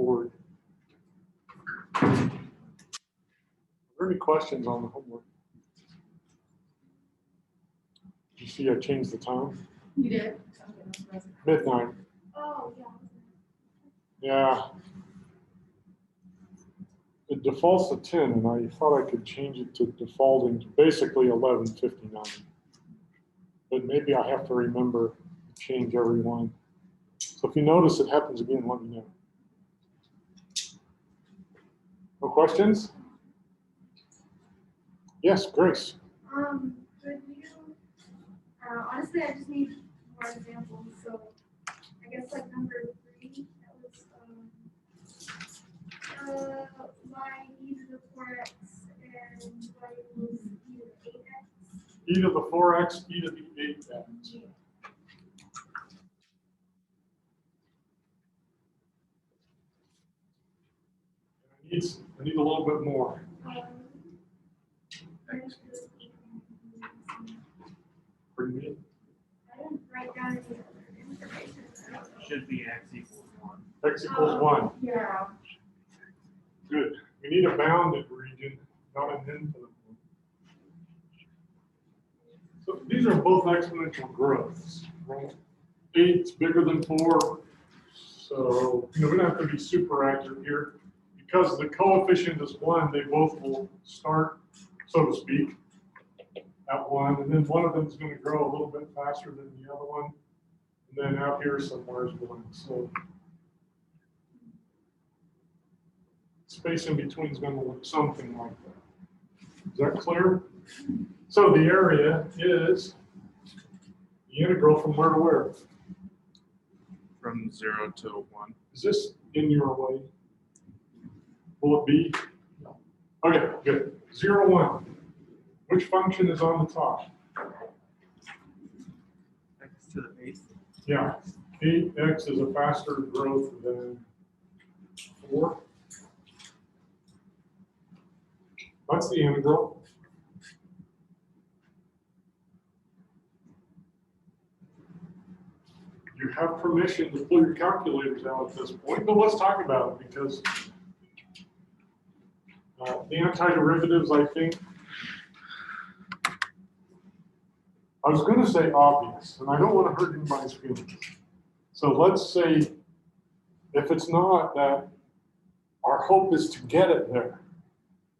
board. Are there any questions on the homework? Did you see I changed the time? You did? Midnight. Oh, yeah. Yeah. It defaults to 10, and I thought I could change it to defaulting to basically 11:59. But maybe I have to remember to change every one. So if you notice it happens again, let me know. No questions? Yes, Grace. Could you, honestly, I just need more examples. So I guess like number 3, that was y e to the 4x and y equals e to the 8x. E to the 4x, e to the 8x. Yeah. I need a little bit more. Pretty neat. I didn't write down any other information. Should be x equals 1. X equals 1. Yeah. Good. We need a bounded region, not an infinite one. So these are both exponential growths, right? 8's bigger than 4. So we don't have to be super accurate here. Because the coefficient is 1, they both will start, so to speak, at 1. And then one of them is going to grow a little bit faster than the other one. And then out here somewhere is 1. So space in between is going to look something like that. Is that clear? So the area is the integral from where to where? From 0 to 1. Is this in your way? Will it be? No. Okay, good. 0, 1. Which function is on the top? X to the 8th. Yeah, 8x is a faster growth than 4. That's the integral. You have permission to pull your calculators out at this point, but let's talk about it because the antiderivatives, I think, I was going to say obvious, and I don't want to hurt anybody's feelings. So let's say if it's not that, our hope is to get it there.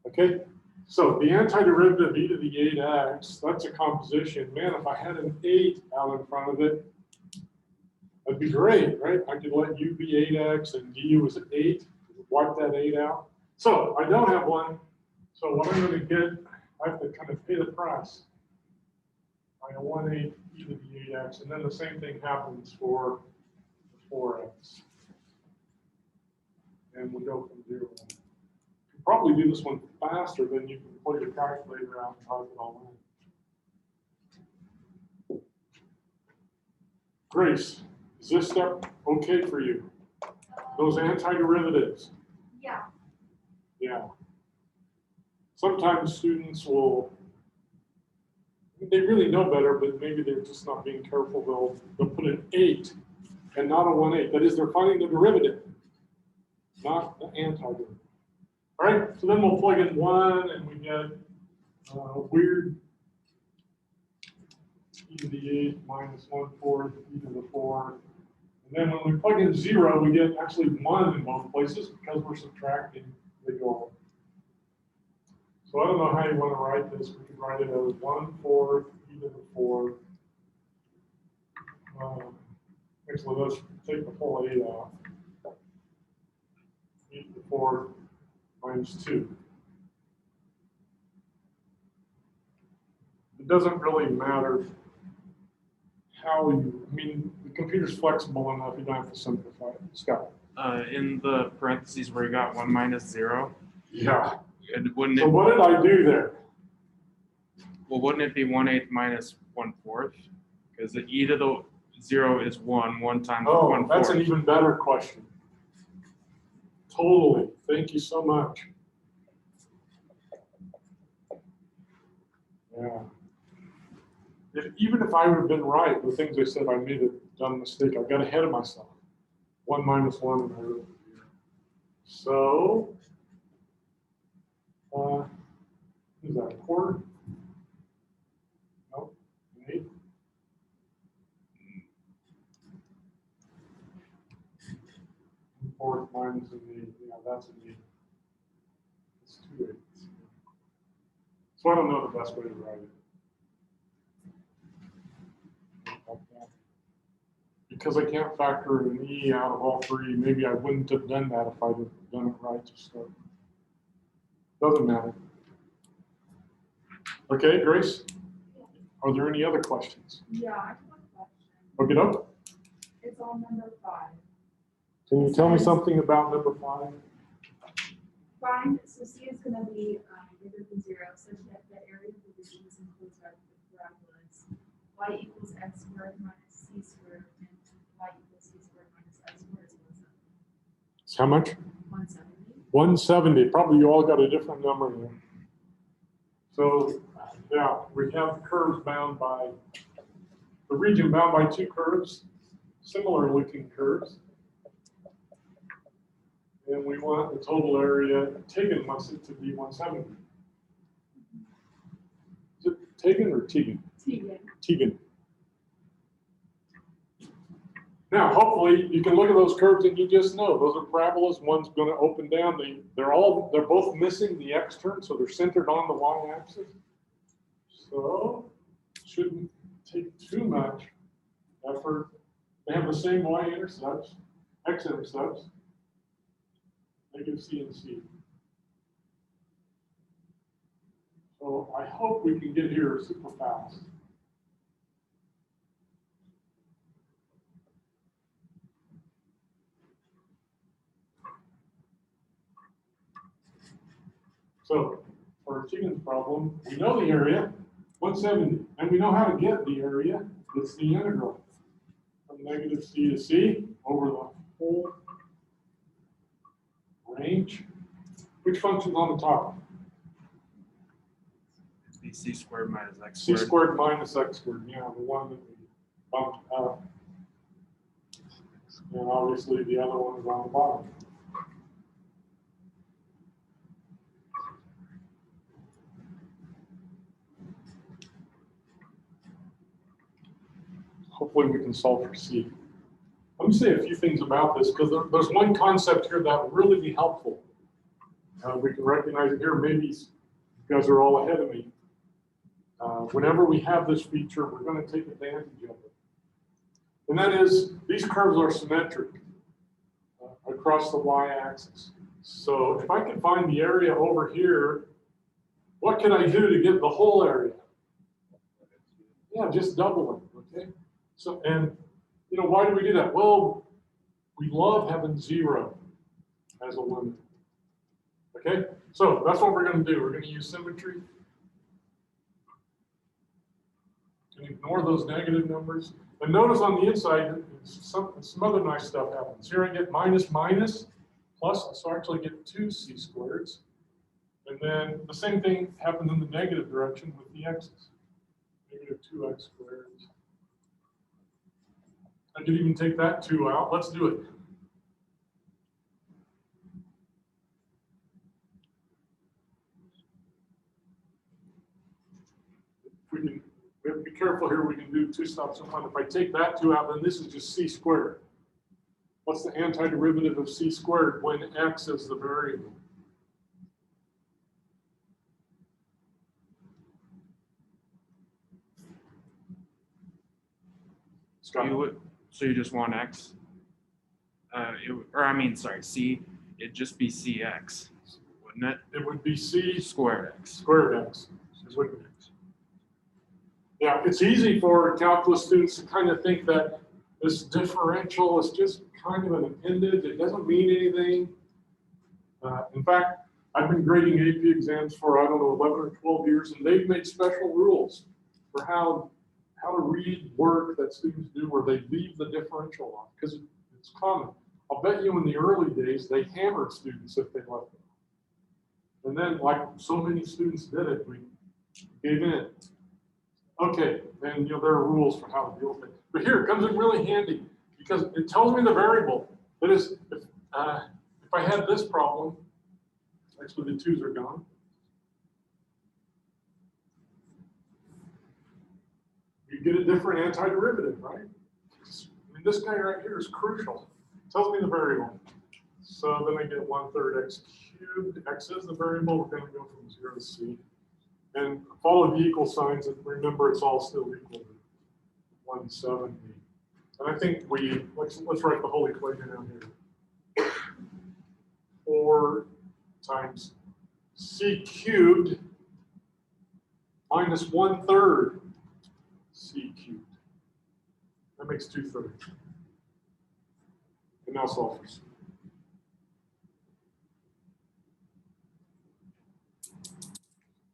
Okay? So the antiderivative e to the 8x, that's a composition. Man, if I had an 8 out in front of it, that'd be great, right? I could let u be 8x and du is 8, wipe that 8 out. So I don't have one. So what I'm going to get, I have to kind of pay the price. I have 1/8 e to the 8x, and then the same thing happens for the 4x. And we go from 0 to 1. You can probably do this one faster than you can pull your calculator out and type it all in. Grace, is this step okay for you? Those antiderivatives? Yeah. Yeah. Sometimes students will, they really know better, but maybe they're just not being careful. They'll put an 8 and not a 1/8. That is, they're finding the derivative, not the antiderivative. All right, so then we'll plug in 1 and we get weird e to the 8 minus 1/4 e to the 4. And then when we plug in 0, we get actually 1 in both places because we're subtracting the goal. So I don't know how you want to write this. We could write it as 1/4 e to the 4. Actually, let's take the full 8 out. E to the 4 minus 2. It doesn't really matter how you, I mean, the computer's flexible enough, you don't have to simplify it. Scott. In the parentheses where you got 1 minus 0, Yeah. wouldn't So it? what did I do there? Well, wouldn't it be 1/8 minus 1/4? Because the e to the 0 is 1 times Oh, 1/4. that's an even better question. Totally. Thank you so much. Yeah. Even if I would have been right, the things I said, I made a dumb mistake. I got ahead of myself. 1 minus 1. And I wrote 0. So, is that a quarter? No, an eighth? Fourth minus an eighth, yeah, that's an eighth. It's 2/8. So I don't know the best way to write it. Because I can't factor an E out of all three, maybe I wouldn't have done that if I'd have done it right to start. Doesn't matter. Okay, Grace? Are there any other questions? Yeah, I have a question. Look it up. It's on number 5. Can you tell me something about number 5? Find, so C is gonna be greater than 0, such that the area of the region is enclosed by the parabolas. Y equals x squared minus c squared, and y equals c squared minus x squared is 170. How much? 170. 170. Probably you all got a different number there. So, yeah, we have curves bound by, the region bound by two curves, similar looking curves. And we want the total area taken wants it to be 170. Is it Taken or Tegan? Tegan. Tegan. Now, hopefully, you can look at those curves and you just know those are parabolas. One's going to open down. They're both missing the x term, so they're centered on the y-axis. So, shouldn't take too much effort. They have the same y-intercepts, x-intercepts. Negative C and C. So I hope we can get here super fast. So for Tegan's problem, we know the area, 170, and we know how to get the area. It's the integral from negative C to C over the whole range. Which function's on the top? It'd be c squared minus x C squared. squared minus x squared, yeah, the one that we bumped up. And obviously the other one is on the bottom. Hopefully we can solve for C. Let me say a few things about this because there's one concept here that would really be helpful. We can recognize it here. Maybe you guys are all ahead of me. Whenever we have this feature, we're going to take advantage of it. And that is, these curves are symmetric across the y-axis. So if I can find the area over here, what can I do to get the whole area? Yeah, just double it, okay? So, and, you know, why do we do that? Well, we love having 0 as a limit. Okay, so that's what we're going to do. We're going to use symmetry. And ignore those negative numbers. And notice on the inside, some other nice stuff happens. Here I get minus minus plus, so I actually get 2 c squareds. And then the same thing happens in the negative direction with the x's. Negative 2x squared. I could even take that 2 out. Let's do it. We have to be careful here. We can do 2 stops in 1. If I take that 2 out, then this is just c squared. What's the antiderivative of c squared when x is the variable? Scott? So you just want x? Sorry, c. It'd just be cx, wouldn't it? It would be c Squared x. squared x. Is what it is. Yeah, it's easy for calculus students to kind of think that this differential is just kind of an appendage. It doesn't mean anything. In fact, I've been grading AP exams for, I don't know, 11 or 12 years, and they've made special rules for how to read work that students do where they leave the differential on, because it's common. I'll bet you in the early days, they hammered students if they left it. And then, like so many students did it, we gave in. Okay, and you know there are rules for how to deal with it. But here it comes in really handy because it tells me the variable. That is, if if I had this problem, actually the 2's are gone. You get a different antiderivative, right? I mean, this guy right here is crucial. Tells me the variable. So then I get 1/3 x cubed. X is the variable. We're going to go from 0 to c. And follow the equal signs, and remember it's all still equal to 170. And I think let's write the whole equation down here. 4 times c cubed minus 1/3 c cubed. That makes 2/3. And now solve for c.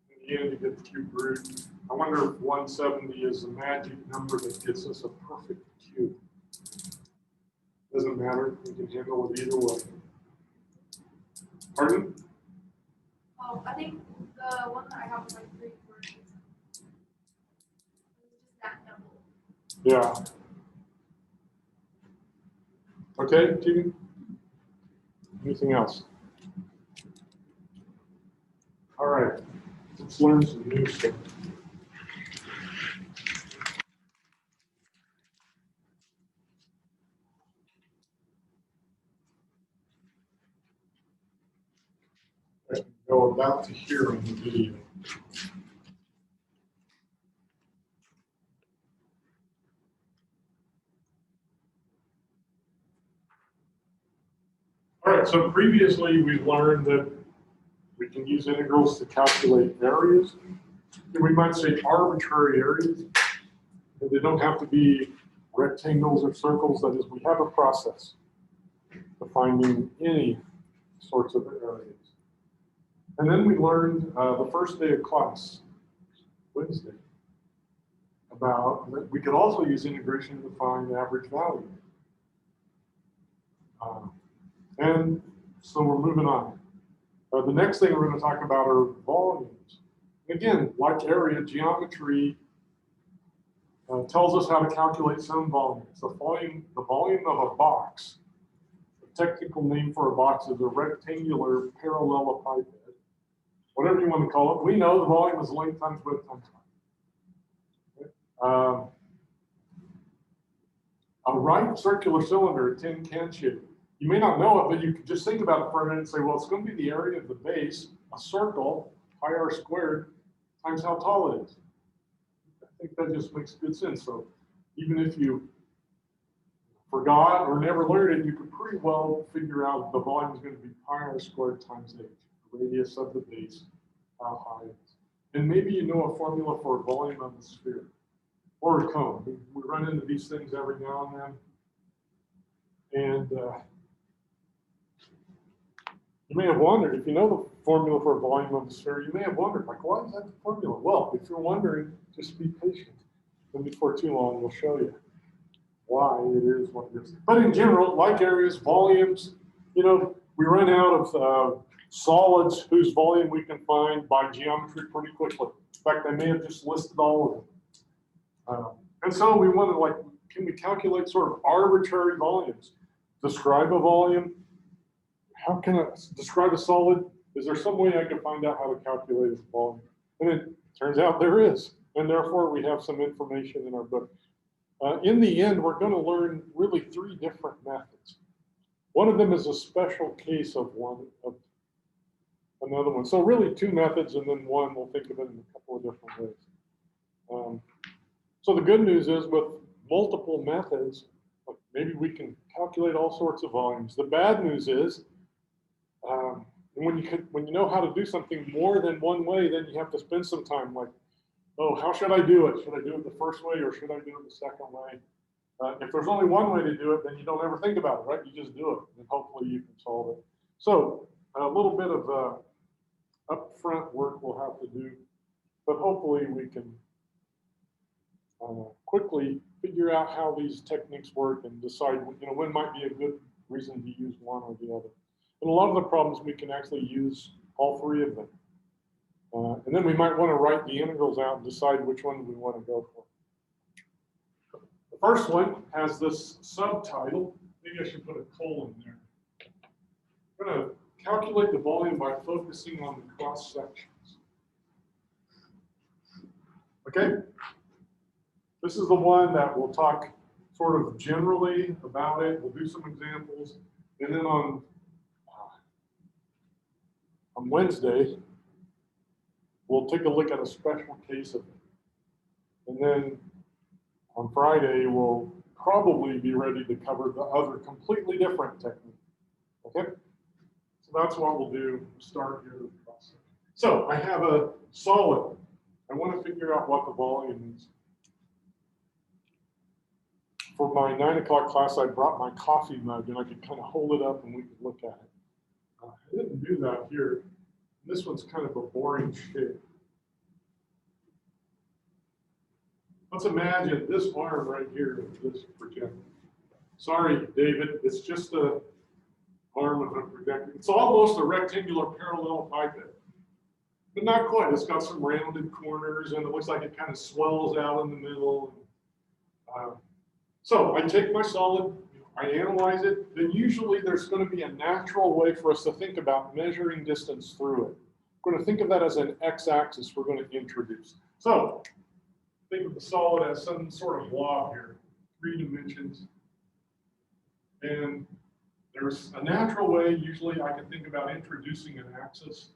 In the end, you get the cube root. I wonder if 170 is the magic number that gets us a perfect cube. Doesn't matter. We can handle it either way. Pardon? Oh, I think the one that I have was like 3/4. It was just that double. Yeah. Okay, Tegan? Anything else? All right. Let's learn some new stuff. I can go about to here on the video. All right, so previously we learned that we can use integrals to calculate areas. And we might say arbitrary areas. And they don't have to be rectangles or circles. That is, we have a process for finding any sorts of areas. And then we learned the first day of class, Wednesday, about that we could also use integration to find average value. And so we're moving on. The next thing we're going to talk about are volumes. Again, like area, geometry tells us how to calculate some volumes. The volume of a box, the technical name for a box is a rectangular parallelepiped. Whatever you want to call it. We know the volume is length times width times height. A right circular cylinder, a tin can shape. You may not know it, but you can just think about it for a minute and say, well, it's going to be the area of the base, a circle, pi r squared, times how tall it is. I think that just makes good sense. So even if you forgot or never learned it, you could pretty well figure out the volume is going to be pi r squared times h, the radius of the base, how high it is. And maybe you know a formula for a volume of the sphere or a cone. We run into these things every now and then. And you may have wondered, if you know the formula for a volume of the sphere, you may have wondered, like, why is that the formula? Well, if you're wondering, just be patient. And before too long, we'll show you why it is what it is. But in general, like areas, volumes, you know, we run out of solids whose volume we can find by geometry pretty quickly. In fact, I may have just listed all of them. And so we want to, like, can we calculate sort of arbitrary volumes? Describe a volume. How can I describe a solid? Is there some way I can find out how to calculate its volume? And it turns out there is. And therefore, we have some information in our book. In the end, we're going to learn really 3 different methods. One of them is a special case of another one. So really 2 methods, and then one, we'll think of it in a couple of different ways. So the good news is with multiple methods, maybe we can calculate all sorts of volumes. The bad news is, when you know how to do something more than one way, then you have to spend some time like, oh, how should I do it? Should I do it the first way or should I do it the second way? If there's only one way to do it, then you don't ever think about it, right? You just do it, and hopefully you can solve it. So a little bit of upfront work we'll have to do, but hopefully we can quickly figure out how these techniques work and decide, you know, when might be a good reason to use one or the other. And a lot of the problems we can actually use all 3 of them. And then we might want to write the integrals out and decide which one we want to go for. The first one has this subtitle. Maybe I should put a colon there. I'm gonna calculate the volume by focusing on the cross sections. Okay? This is the one that we'll talk sort of generally about it. We'll do some examples. And then on Wednesday, we'll take a look at a special case of it. And then on Friday, we'll probably be ready to cover the other completely different technique. Okay? So that's what we'll do. Start here with the process. So I have a solid. I want to figure out what the volume is. For my 9 o'clock class, I brought my coffee mug and I could kind of hold it up and we could look at it. I didn't do that here. This one's kind of a boring shape. Let's imagine this arm right here of this projector. Sorry, David, it's just a arm of a projector. It's almost a rectangular parallelepiped, but not quite. It's got some rounded corners and it looks like it kind of swells out in the middle. So I take my solid, I analyze it, then usually there's going to be a natural way for us to think about measuring distance through it. We're going to think of that as an x-axis we're going to introduce. So think of the solid as some sort of blob here, 3 dimensions. And there's a natural way, usually I can think about introducing an axis,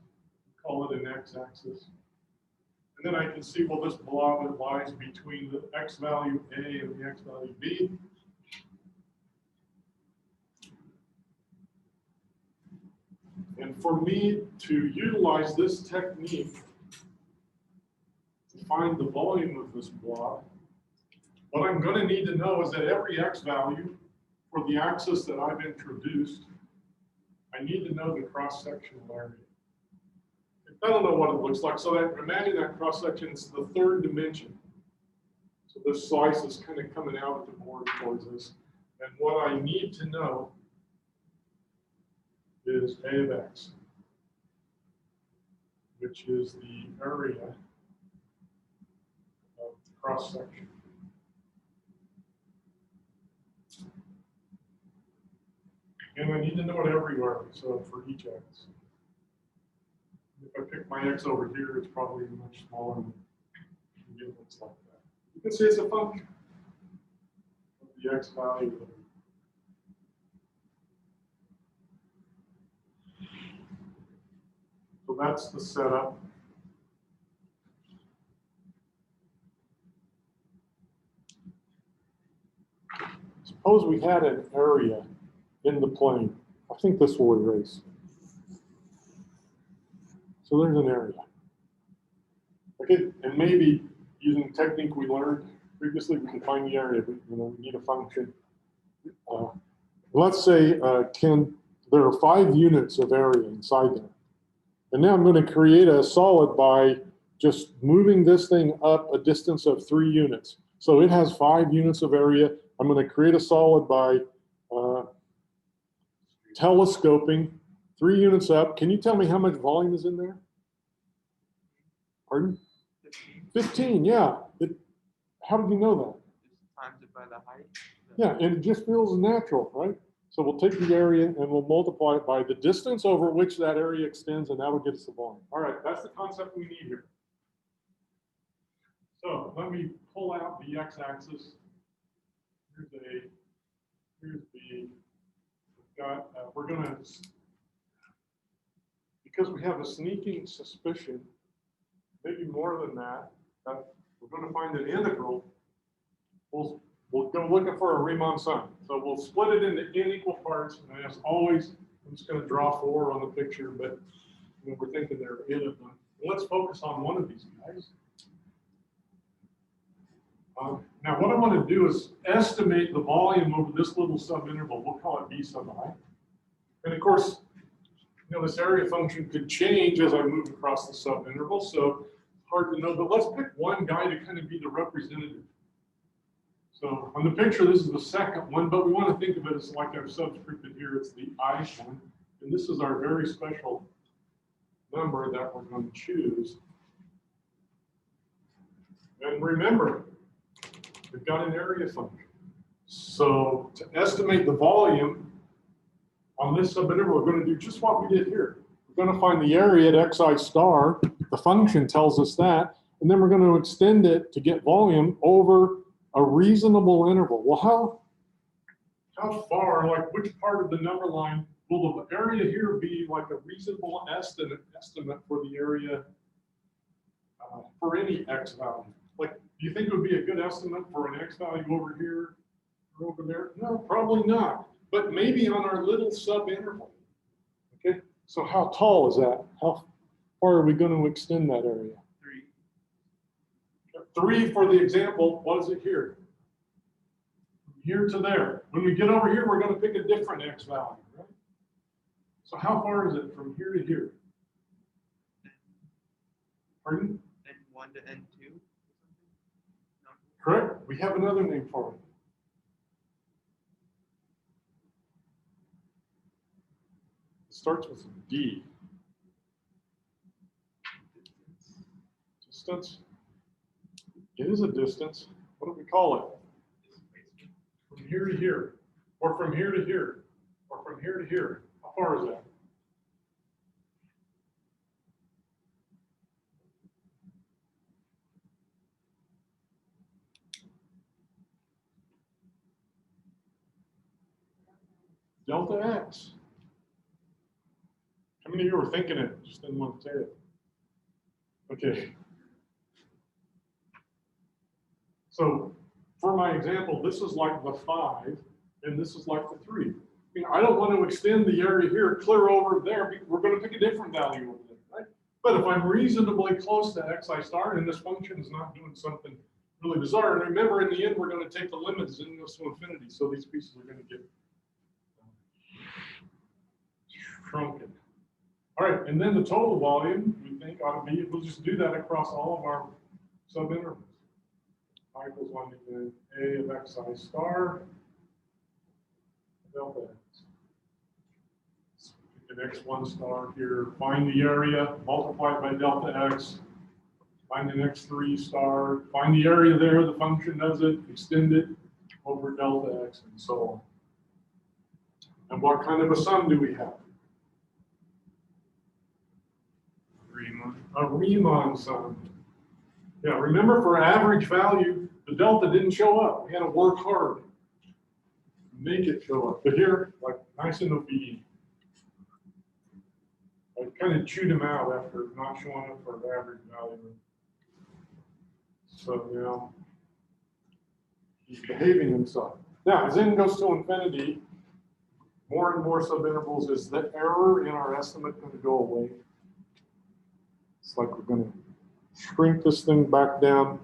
call it an x-axis. And then I can see, well, this blob lies between the x value A and the x value B. And for me to utilize this technique to find the volume of this blob, what I'm going to need to know is that every x value for the axis that I've introduced, I need to know the cross-sectional area. I don't know what it looks like. So imagine that cross-section is the 3rd dimension. So this slice is kind of coming out of the board towards us. And what I need to know is A of x, which is the area of the cross-section. And I need to know it everywhere, so for each x. If I pick my x over here, it's probably much smaller than it looks like that. You can see it's a function of the x value. So that's the setup. Suppose we had an area in the plane. I think this will erase. So there's an area. Okay, and maybe using the technique we learned previously, we can find the area, but we need a function. Let's say, there are 5 units of area inside there. And now I'm going to create a solid by just moving this thing up a distance of 3 units. So it has 5 units of area. I'm going to create a solid by telescoping 3 units up. Can you tell me how much volume is in there? Pardon? 15, yeah. How did you know that? Just times it by the height. Yeah, and it just feels natural, right? So we'll take the area and we'll multiply it by the distance over which that area extends, and that will get us the volume. All right, that's the concept we need here. So let me pull out the x-axis. Here's A, here's B. We're going to, because we have a sneaking suspicion, maybe more than that we're going to find an integral. We'll go looking for a Riemann sum. So we'll split it into n equal parts. And as always, I'm just going to draw 4 on the picture, but we're thinking there are n of them. Let's focus on one of these guys. Now, what I want to do is estimate the volume over this little subinterval. We'll call it B sub I. And of course, this area function could change as I move across the subinterval, so it's hard to know. But let's pick one guy to kind of be the representative. So on the picture, this is the second one, but we want to think of it as like I've subscripted here. It's the I one, and this is our very special number that we're going to choose. And remember, we've got an area function. So to estimate the volume, on this subinterval, we're gonna do just what we did here. We're gonna find the area at xi star, the function tells us that, and then we're gonna extend it to get volume over a reasonable interval. Well, how far, like which part of the number line will the area here be like a reasonable estimate for the area for any x value? Like, do you think it would be a good estimate for an x value over here or over there? No, probably not. But maybe on our little subinterval. Okay, so how tall is that? How far are we going to extend that area? 3 for the example. What is it here? From here to there. When we get over here, we're going to pick a different x value, right? So how far is it from here to here? Pardon? N1 to N2? No. Correct. We have another name for it. It starts with D. Distance. It is a distance. What do we call it? From here to here, or from here to here, or from here to here. How far is that? Delta X. How many of you were thinking it? Just didn't want to say it. Okay. So for my example, this is like the 5, and this is like the 3. I mean, I don't want to extend the area here clear over there. We're going to pick a different value over there, right? But if I'm reasonably close to xi star, and this function is not doing something really bizarre, and remember, in the end, we're going to take the limits and goes to infinity. So these pieces are going to get shrunken. All right, and then the total volume, we think, ought to be, we'll just do that across all of our subintervals. I equals 1 to A of xi star, delta x. An x1 star here, find the area, multiply it by delta x, find an x3 star, find the area there, the function does it, extend it over delta x, and so on. And what kind of a sum do we have? Riemann. A Riemann sum. Yeah, remember for average value, the delta didn't show up. We had to work hard to make it show up. But here, like nice and obedient. I kind of chewed him out after not showing up for average value. So now he's behaving himself. Now, as n goes to infinity, more and more subintervals, is the error in our estimate going to go away? It's like we're going to shrink this thing back down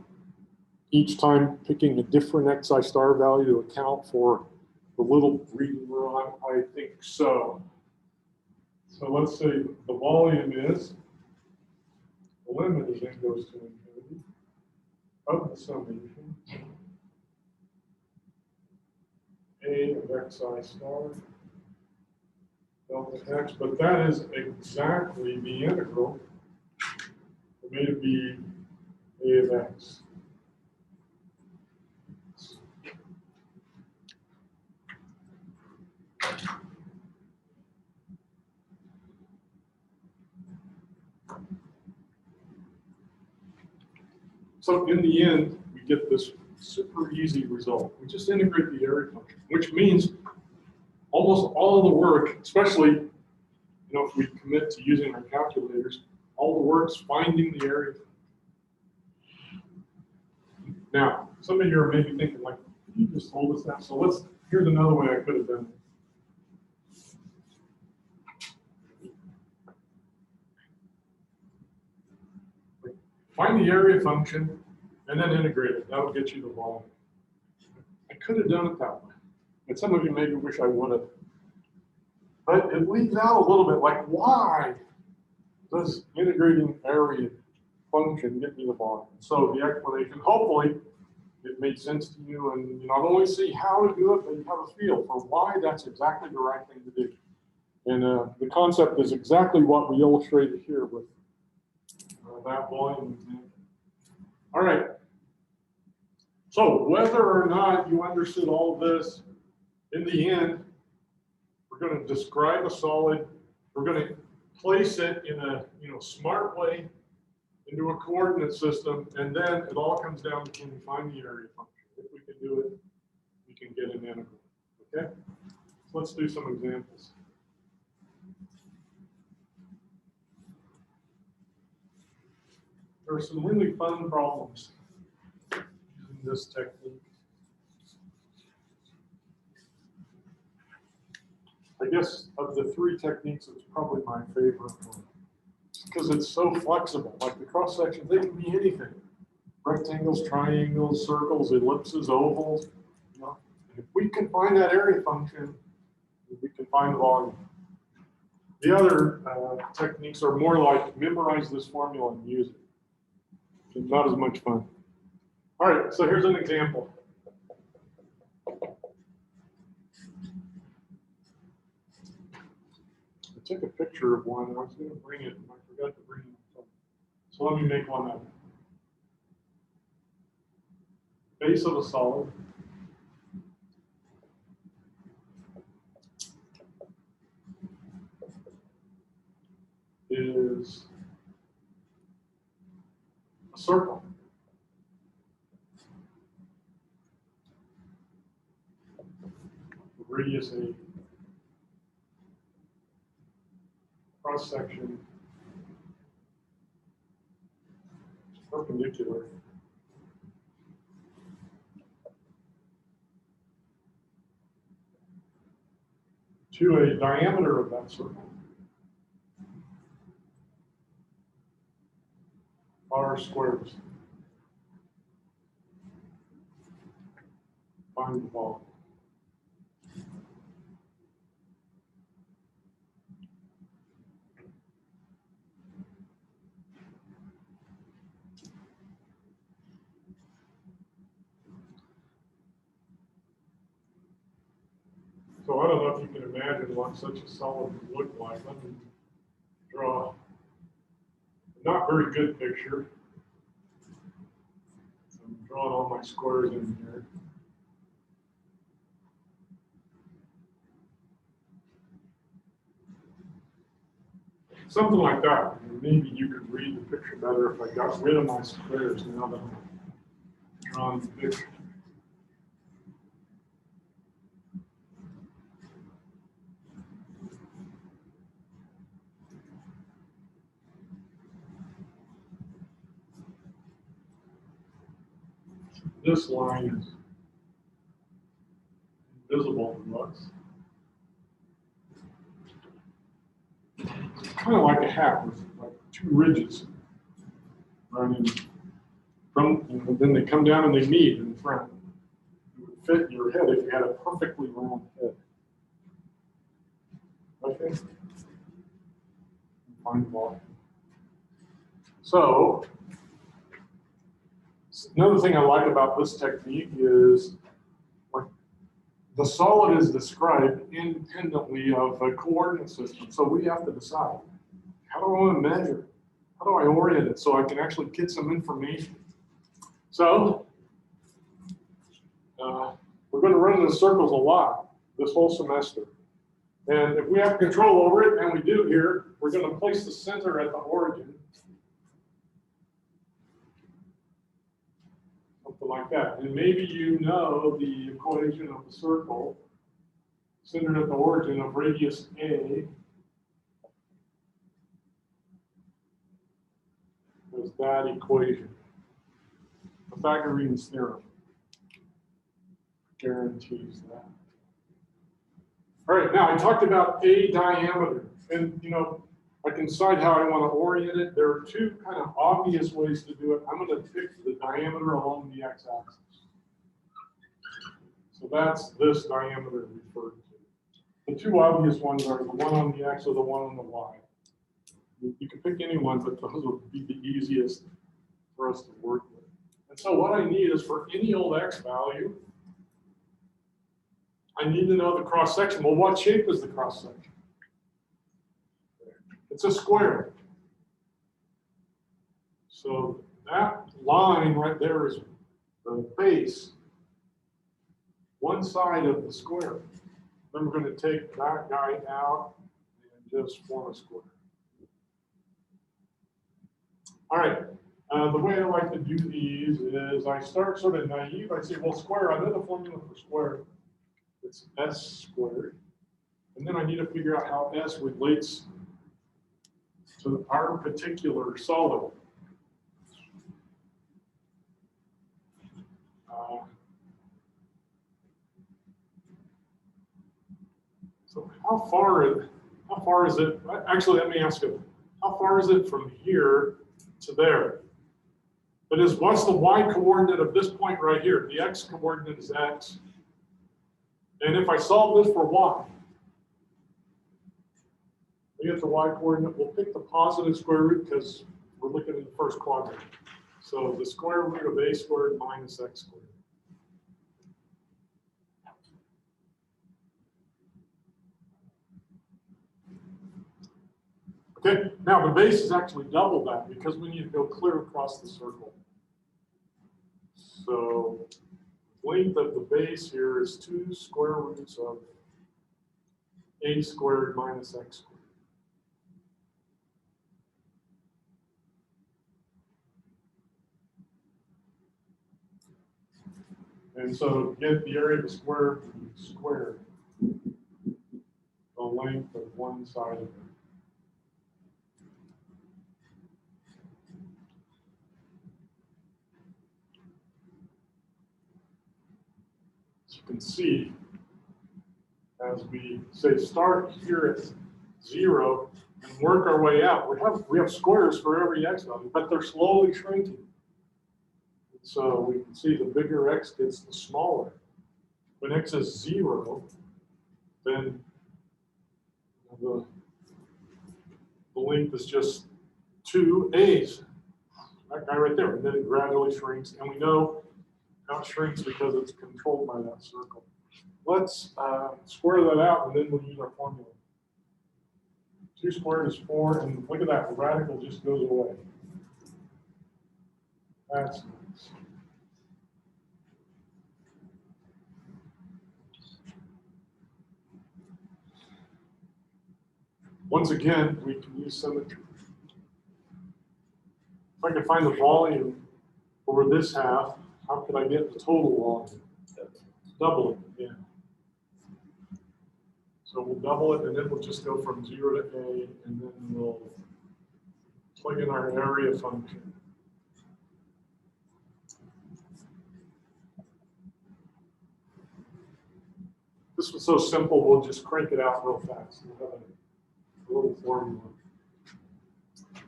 each time, picking a different xi star value to account for the little reading we're on. I think so. So let's say the volume is, the limit as n goes to infinity of the summation A of xi star delta x, but that is exactly the integral for me to be A of x. So in the end, we get this super easy result. We just integrate the area function, which means almost all the work, especially if we commit to using our calculators, all the work's finding the area. Now, some of you are maybe thinking, like, you just told us that. So here's another way I could have done it. Find the area function and then integrate it. That'll get you the volume. I could have done it that way. And some of you maybe wish I would have. But it leaves out a little bit, like, why does integrating area function get me the volume? So the explanation, hopefully, it made sense to you, and you not only see how to do it, but you have a feel for why that's exactly the right thing to do. And the concept is exactly what we illustrated here with that volume example. All right. So whether or not you understood all of this, in the end, We're going to describe a solid. We're going to place it in a smart way into a coordinate system, and then it all comes down to can we find the area function. If we can do it, we can get an integral. Okay? So let's do some examples. There are some really fun problems in this technique. I guess of the three techniques, it's probably my favorite one because it's so flexible. Like the cross sections, they can be anything: rectangles, triangles, circles, ellipses, ovals. You know, if we can find that area function, we can find the volume. The other techniques are more like memorize this formula and use it. It's not as much fun. All right, so here's an example. I took a picture of one. I was going to bring it, and I forgot to bring it. So let me make one up. Base of a solid is a circle. The radius A. Cross section is perpendicular to a diameter of that circle. R squares. Find the volume. So I don't know if you can imagine what such a solid would look like. Let me draw a not very good picture. So I'm drawing all my squares in here. Something like that. Maybe you could read the picture better if I got rid of my squares now that I'm drawing the picture. This line is invisible to us. It's kind of like a hat with like two ridges running from, and then they come down and they meet in front. It would fit your head if you had a perfectly round head. Okay? Find the volume. So, another thing I like about this technique is the solid is described independently of a coordinate system. So we have to decide, how do I want to measure? How do I orient it so I can actually get some information? So we're going to run in circles a lot this whole semester. And if we have control over it, and we do here, we're going to place the center at the origin. Something like that. And maybe you know the equation of the circle centered at the origin of radius A is that equation. Pythagorean's theorem guarantees that. All right, now I talked about a diameter, and I can decide how I want to orient it. There are two kind of obvious ways to do it. I'm going to pick the diameter along the x-axis. So that's this diameter referred to. The two obvious ones are the one on the x or the one on the y. You can pick any one, but those would be the easiest for us to work with. And so what I need is for any old x value, I need to know the cross section. Well, what shape is the cross section? It's a square. So that line right there is the base, one side of the square. Then we're gonna take that guy out and just form a square. All right, the way I like to do these is I start sort of naive. I say, well, square, I know the formula for square. It's s squared. And then I need to figure out how s relates to our particular solid. So how far is it? Actually, let me ask you, how far is it from here to there? That is, what's the y coordinate of this point right here? The x coordinate is x. And if I solve this for y, we get the y coordinate, we'll pick the positive square root because we're looking at the first quadrant. So the square root of a squared minus x squared. Okay, now the base is actually double that because we need to go clear across the circle. So length of the base here is 2 square roots of a squared minus x squared. And so to get the area of the square, we square the length of one side of it. As you can see, as we say start here at 0 and work our way out, we have squares for every x value, but they're slowly shrinking. So we can see the bigger x gets, the smaller. When x is 0, then the length is just 2 a's. That guy right there. And then it gradually shrinks. And we know how it shrinks because it's controlled by that circle. Let's square that out, and then we'll use our formula. 2 squared is 4, and look at that. The radical just goes away. That's nice. Once again, we can use symmetry. If I can find the volume over this half, how could I get the total volume? Double it, yeah. So we'll double it, and then we'll just go from 0 to a, and then we'll plug in our area function. This was so simple, we'll just crank it out real fast. We'll have a little formula.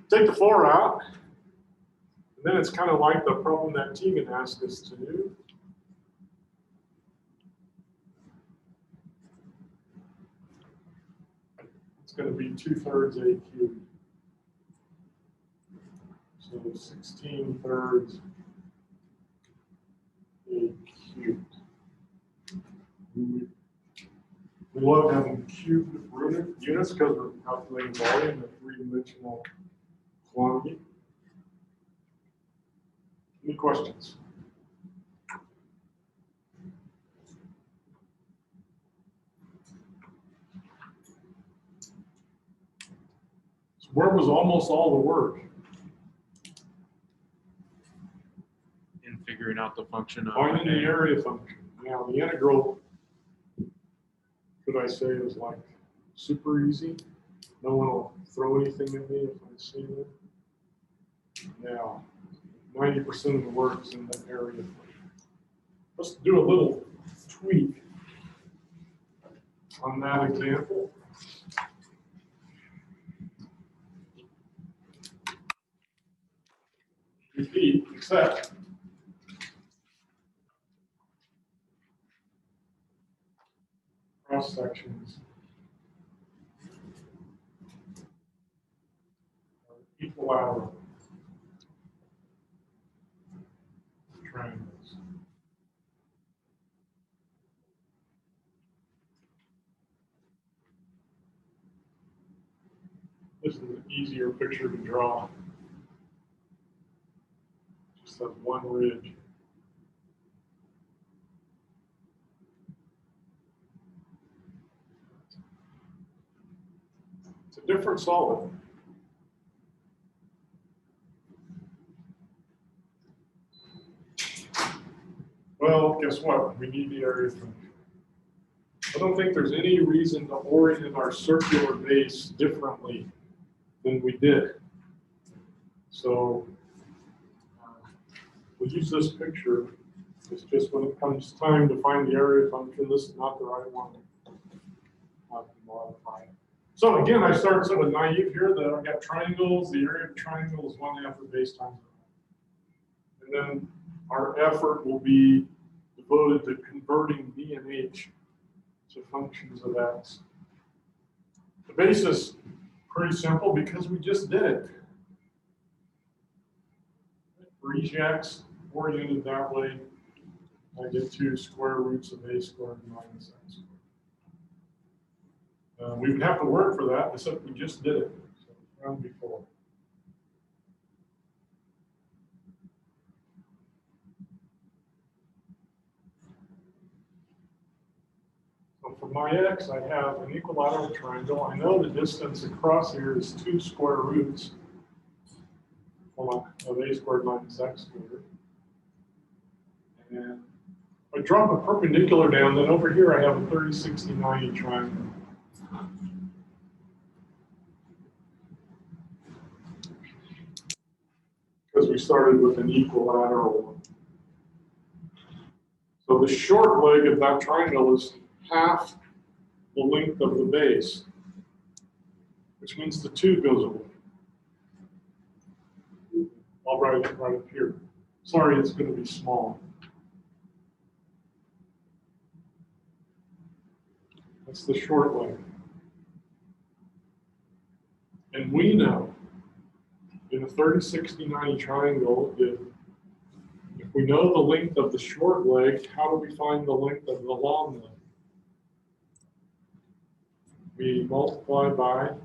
Take the 4 out, and then it's kind of like the problem that Tegan asked us to do. It's going to be 2/3 a cubed. So 16/3 a cubed. We love having cubed units because we're calculating volume, a three-dimensional quantity. Any questions? So where was almost all the work? In figuring out the function of Finding the a. area function. Now the integral, could I say, is like super easy. No one will throw anything at me if I see it. Now, 90% of the work is in the area function. Let's do a little tweak on that example. Repeat, except cross sections are equilateral triangles. This is an easier picture to draw. Just have one ridge. different solid. Well, guess what? We need the area function. I don't think there's any reason to orient our circular base differently than we did. So we'll use this picture. It's just when it comes time to find the area function, this is not the right one. Have to modify it. So again, I started sort of naive here that I've got triangles. The area of a triangle is 1/2 the base times the height. And then our effort will be devoted to converting B and H to functions of X. The base is pretty simple because we just did it. For each X oriented that way, I get 2 square roots of A squared minus X squared. We would have to work for that, except we just did it. So round before. So for my X, I have an equilateral triangle. I know the distance across here is 2 square roots of A squared minus X squared. And I drop a perpendicular down, then over here I have a 30, 60, 90 triangle. Because we started with an equilateral one. So the short leg of that triangle is half the length of the base, which means the 2 goes away. I'll write it right up here. Sorry, it's going to be small. That's the short leg. And we know in a 30, 60, 90 triangle, if we know the length of the short leg, how do we find the length of the long leg? We multiply by,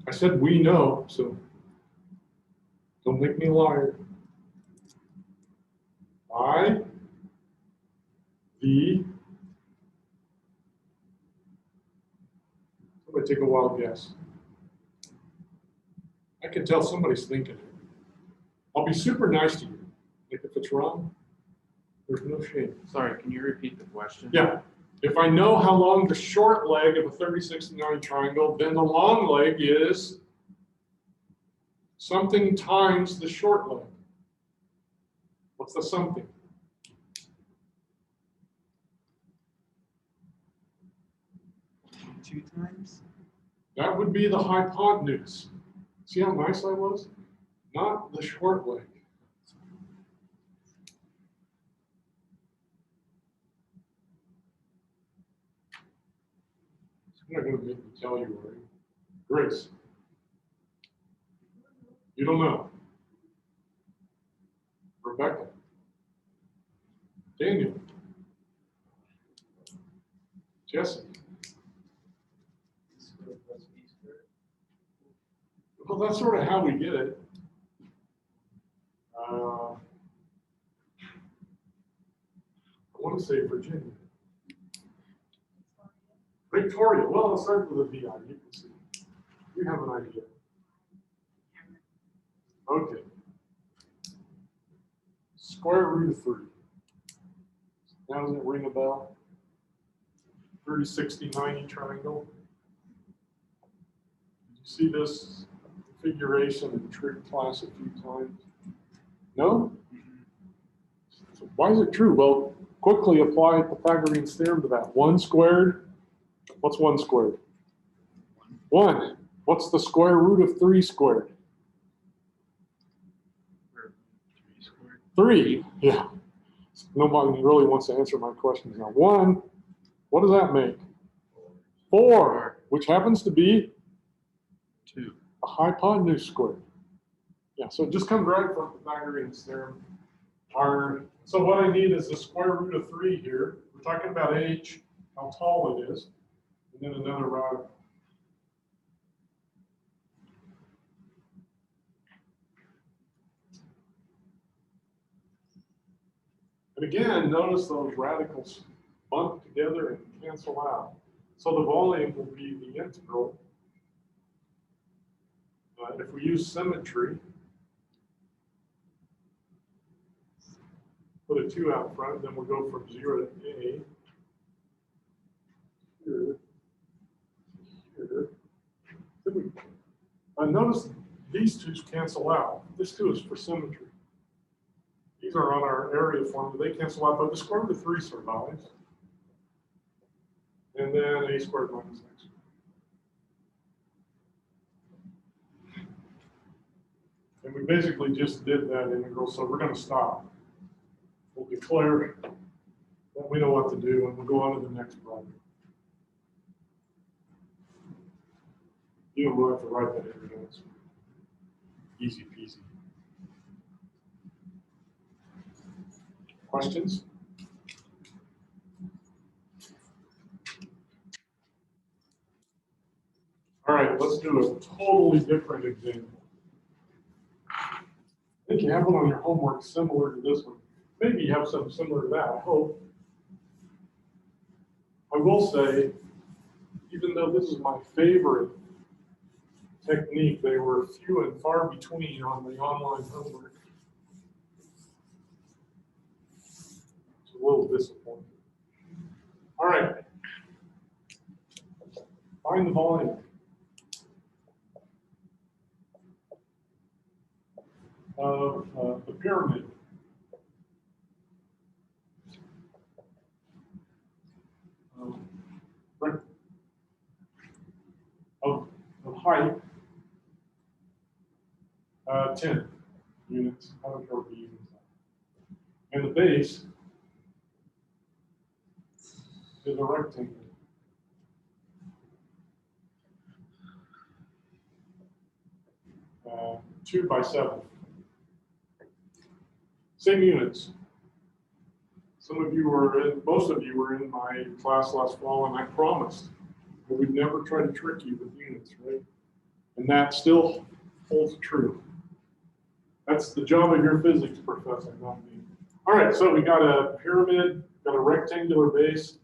I said we know, so don't make me a liar. By the, somebody take a wild guess. I can tell somebody's thinking it. I'll be super nice to you. Like if it's wrong, there's no shame. Sorry, can you repeat the question? Yeah. If I know how long the short leg of a 30, 60, 90 triangle, then the long leg is something times the short leg. What's the something? Two times? That would be the hypotenuse. See how nice I was? Not the short leg. You're not going to make me tell you, are you? Grace. You don't know. Rebecca. Daniel. Jesse. Well, that's sort of how we get it. I want to say Virginia. Victoria. Well, let's start with a VI. You can see. You have an idea. Okay. Square root of 3. Now doesn't it ring a bell? 30, 60, 90 triangle. Did you see this configuration in trig class a few times? No? So why is it true? Well, quickly apply Pythagorean theorem to that. 1 squared. What's 1 squared? 1. What's the square root of 3 squared? 3. Yeah. Nobody really wants to answer my questions now. 1. What does that make? 4, which happens to be 2. a hypotenuse squared. Yeah, so it just comes right from Pythagorean theorem. So what I need is the square root of 3 here. We're talking about h, how tall it is, and then another radical. And again, notice those radicals bump together and cancel out. So the volume will be the integral. If we use symmetry, put a 2 out front, then we'll go from 0 to A. Here, here. Notice these two cancel out. This 2 is for symmetry. These are on our area formula. They cancel out, but the square root of 3 survives. And then A squared minus X. And we basically just did that integral, so we're going to stop. We'll declare that we know what to do, and we'll go on to the next problem. You don't have to write that in your notes. Easy peasy. Questions? All right, let's do a totally different example. I think you have one on your homework similar to this one. Maybe you have something similar to that, I hope. I will say, even though this is my favorite technique, they were few and far between on the online homework. It's a little disappointing. All right. Find the volume of the pyramid. Of height, 10 units. I don't care what the units are. And the base is a rectangle. Uh, 2 by 7. Same units. Some of you were in, most of you were in my class last fall, and I promised I would never try to trick you with units, right? And that still holds true. That's the job of your physics professor, not me. All right, so we got a pyramid, got a rectangular base.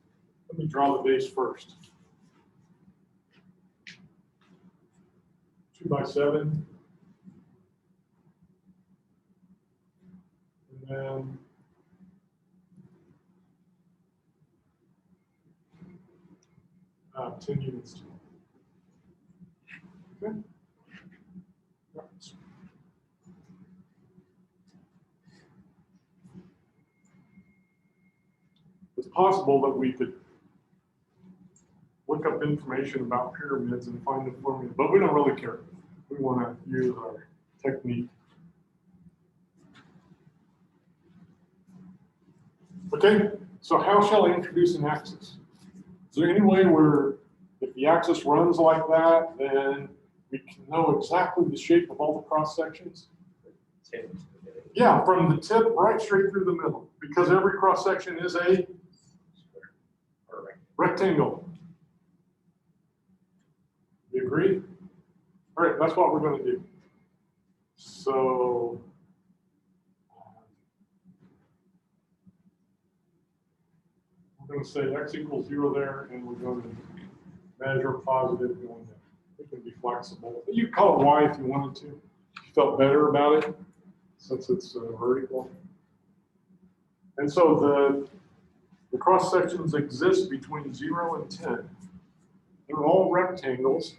Let me draw the base first. 2 by 7. And then uh, 10 units tall. Okay. Right. It's possible that we could look up information about pyramids and find the formula, but we don't really care. We want to use our technique. Okay, so how shall I introduce an axis? Is there any way where if the axis runs like that, then we can know exactly the shape of all the cross sections? Yeah, from the tip right straight through the middle, because every cross section is a rectangle. You agree? All right, that's what we're going to do. So we're going to say x equals 0 there, and we're going to measure positive going there. It can be flexible. You can call it y if you wanted to. If you felt better about it, since it's vertical. And so the cross sections exist between 0 and 10. They're all rectangles,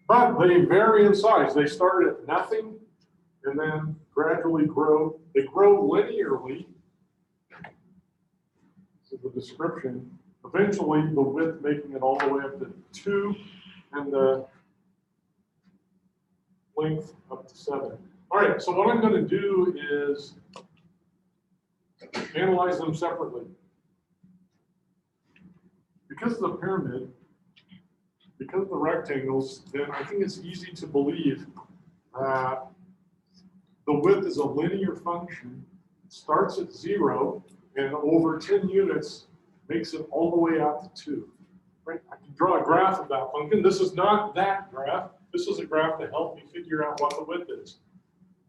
but they vary in size. They start at nothing and then gradually grow. They grow linearly. This is the description. Eventually, the width making it all the way up to 2 and the length up to 7. All right, so what I'm going to do is analyze them separately. Because of the pyramid, because of the rectangles, then I think it's easy to believe that the width is a linear function. It starts at 0 and over 10 units makes it all the way out to 2. Right? I can draw a graph of that function. This is not that graph. This is a graph to help me figure out what the width is.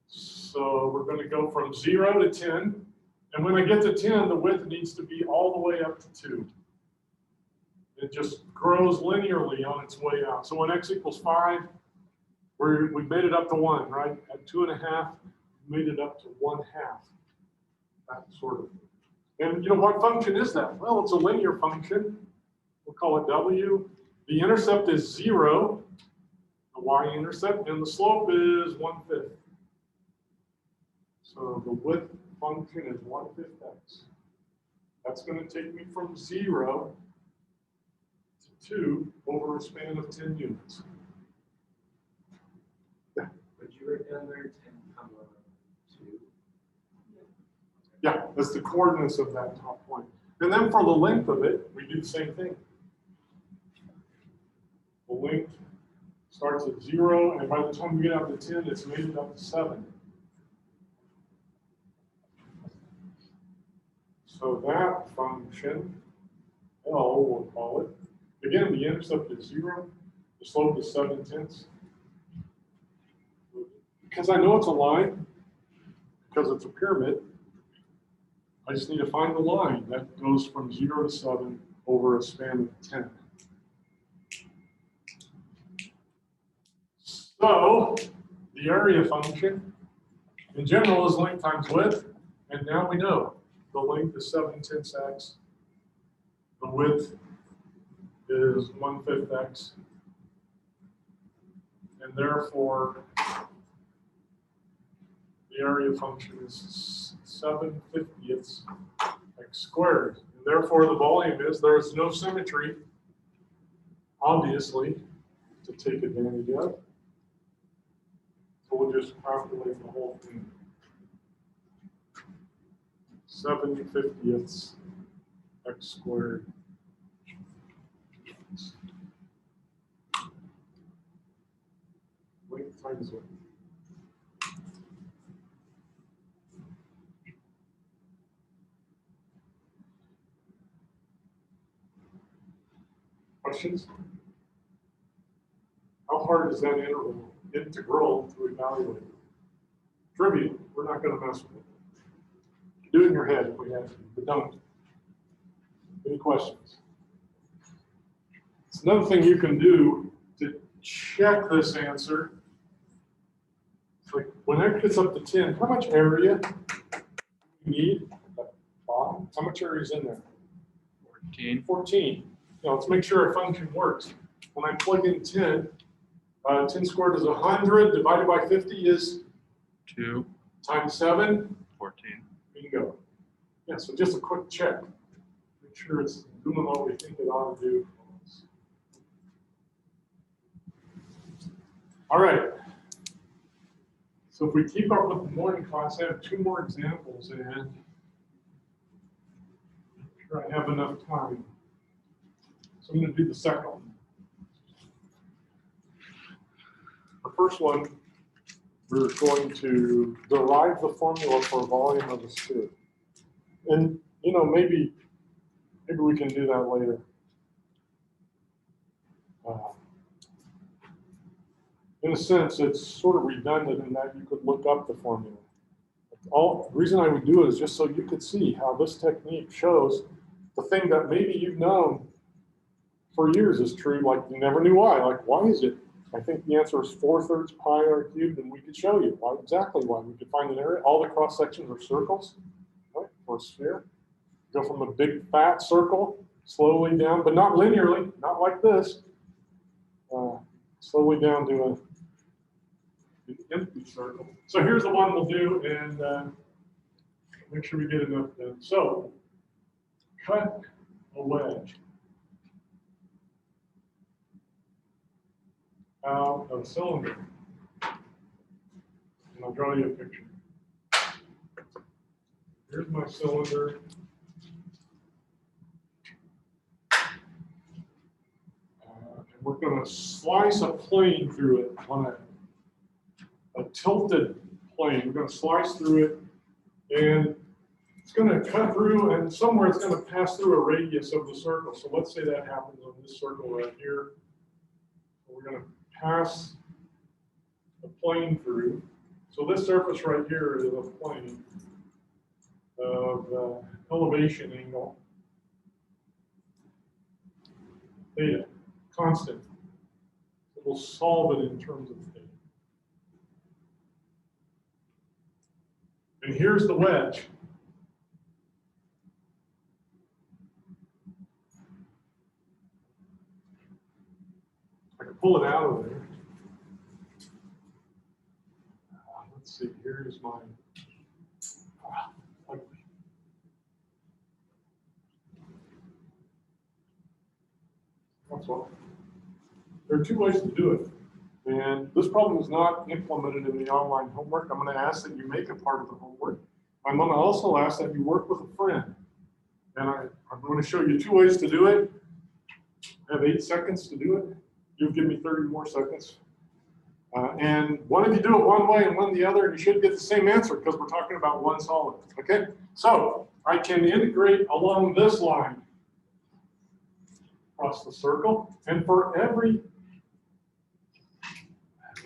So we're going to go from 0 to 10. And when I get to 10, the width needs to be all the way up to 2. It just grows linearly on its way out. So when x equals 5, we made it up to 1, right? At 2.5, we made it up to 1/2. That sort of. And what function is that? Well, it's a linear function. We'll call it w. The intercept is 0, the y-intercept, and the slope is 1/5. So the width function is 1/5 x. That's going to take me from 0 to 2 over a span of 10 units. Would you write down there 10, 2? Yeah, that's the coordinates of that top point. And then for the length of it, we do the same thing. The length starts at 0, and by the time we get up to 10, it's made it up to 7. So that function, L, we'll call it. Again, the intercept is 0. The slope is 7/10. Because I know it's a line, because it's a pyramid, I just need to find the line that goes from 0 to 7 over a span of 10. So the area function in general is length times width, and now we know the length is 7/10 x, the width is 1/5 x, and therefore the area function is 7/50 x squared. And therefore the volume is, there is no symmetry, obviously, to take advantage of. So we'll just calculate the whole thing. 7/50 x squared. Length times width. Questions? How hard is that integral to evaluate? Trivial. We're not going to mess with it. Do it in your head if we have to, but don't. Any questions? It's another thing you can do to check this answer. Like when x gets up to 10, how much area do you need at the bottom? How much area is in there? 14. 14. Let's make sure our function works. When I plug in 10, 10 squared is 100, divided by 50 is 2. times 7. 14. Bingo. Yeah, so just a quick check. Make sure it's doing what we think it ought to do. All right. So if we keep up with the morning class, I have 2 more examples, and I'm sure I have enough time. So I'm going to do the second one. The first one, we're going to derive the formula for volume of a sphere. And, maybe we can do that later. In a sense, it's sort of redundant in that you could look up the formula. The reason I would do it is just so you could see how this technique shows the thing that maybe you've known for years is true, like you never knew why. Like, why is it? I think the answer is 4/3 pi r cubed, and we could show you exactly why. We could find an area. All the cross sections are circles, right, for a sphere. Go from a big fat circle slowly down, but not linearly, not like this. Slowly down to an empty circle. So here's the one we'll do, and make sure we get enough done. So cut a wedge out of a cylinder. And I'll draw you a picture. Here's my cylinder. And we're going to slice a plane through it on a tilted plane. We're going to slice through it, and it's going to cut through, and somewhere it's going to pass through a radius of the circle. So let's say that happens on this circle right here. We're going to pass the plane through. So this surface right here is a plane of elevation angle. theta, constant. We'll solve it in terms of theta. And here's the wedge. I can pull it out of there. Let's see, here's my. That's all. There are two ways to do it. And this problem is not implemented in the online homework. I'm going to ask that you make it part of the homework. I'm going to also ask that you work with a friend. And I'm going to show you two ways to do it. I have 8 seconds to do it. You'll give me 30 more seconds. And one of you do it one way and one the other, and you should get the same answer because we're talking about one solid. Okay? So I can integrate along this line across the circle. And for every,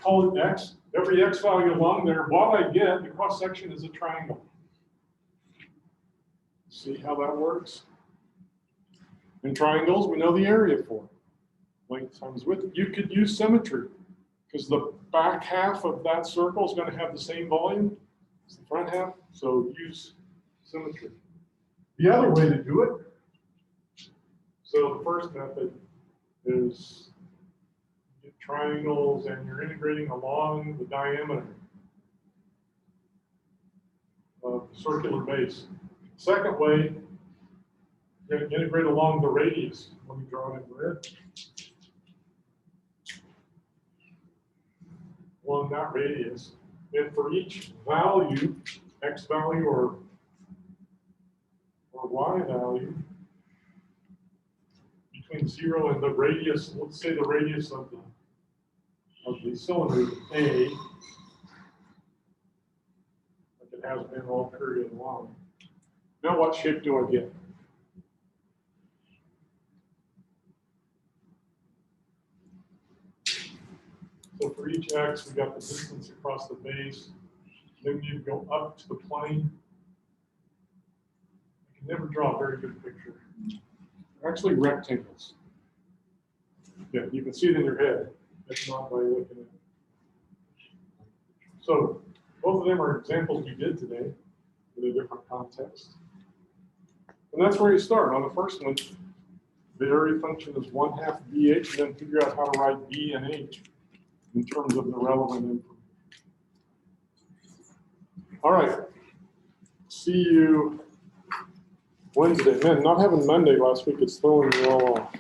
call it x, every x value along there, what I get, the cross section is a triangle. See how that works? In triangles, we know the area for. Length times width. You could use symmetry because the back half of that circle is going to have the same volume as the front half. So use symmetry. The other way to do it, so the first method is you get triangles and you're integrating along the diameter of the circular base. Second way, you're going to integrate along the radius. Let me draw it in red. Along that radius. And for each value, x value or y value, between 0 and the radius, let's say the radius of the cylinder A, like it has been all period long. Now what shape do I get? So for each x, we got the distance across the base. Then you go up to the plane. I can never draw a very good picture. They're actually rectangles. Yeah, you can see it in your head. That's not by looking at it. So both of them are examples you did today in a different context. And that's where you start. On the first one, the area function is 1/2 BH, and then figure out how to write B and H in terms of the relevant information. All right. See you Wednesday. Man, not having Monday last week, it's throwing me all off.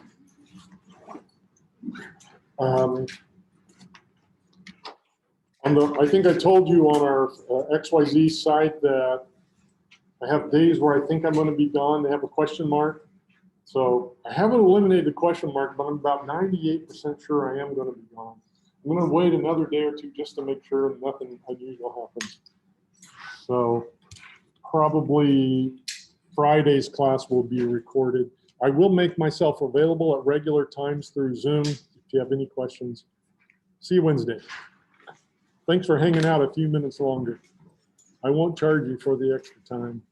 I think I told you on our XYZ site that I have days where I think I'm going to be gone. They have a question mark. So I haven't eliminated the question mark, but I'm about 98% sure I am going to be gone. I'm going to wait another day or two just to make sure nothing unusual happens. So probably Friday's class will be recorded. I will make myself available at regular times through Zoom if you have any questions. See you Wednesday. Thanks for hanging out a few minutes longer. I won't charge you for the extra time.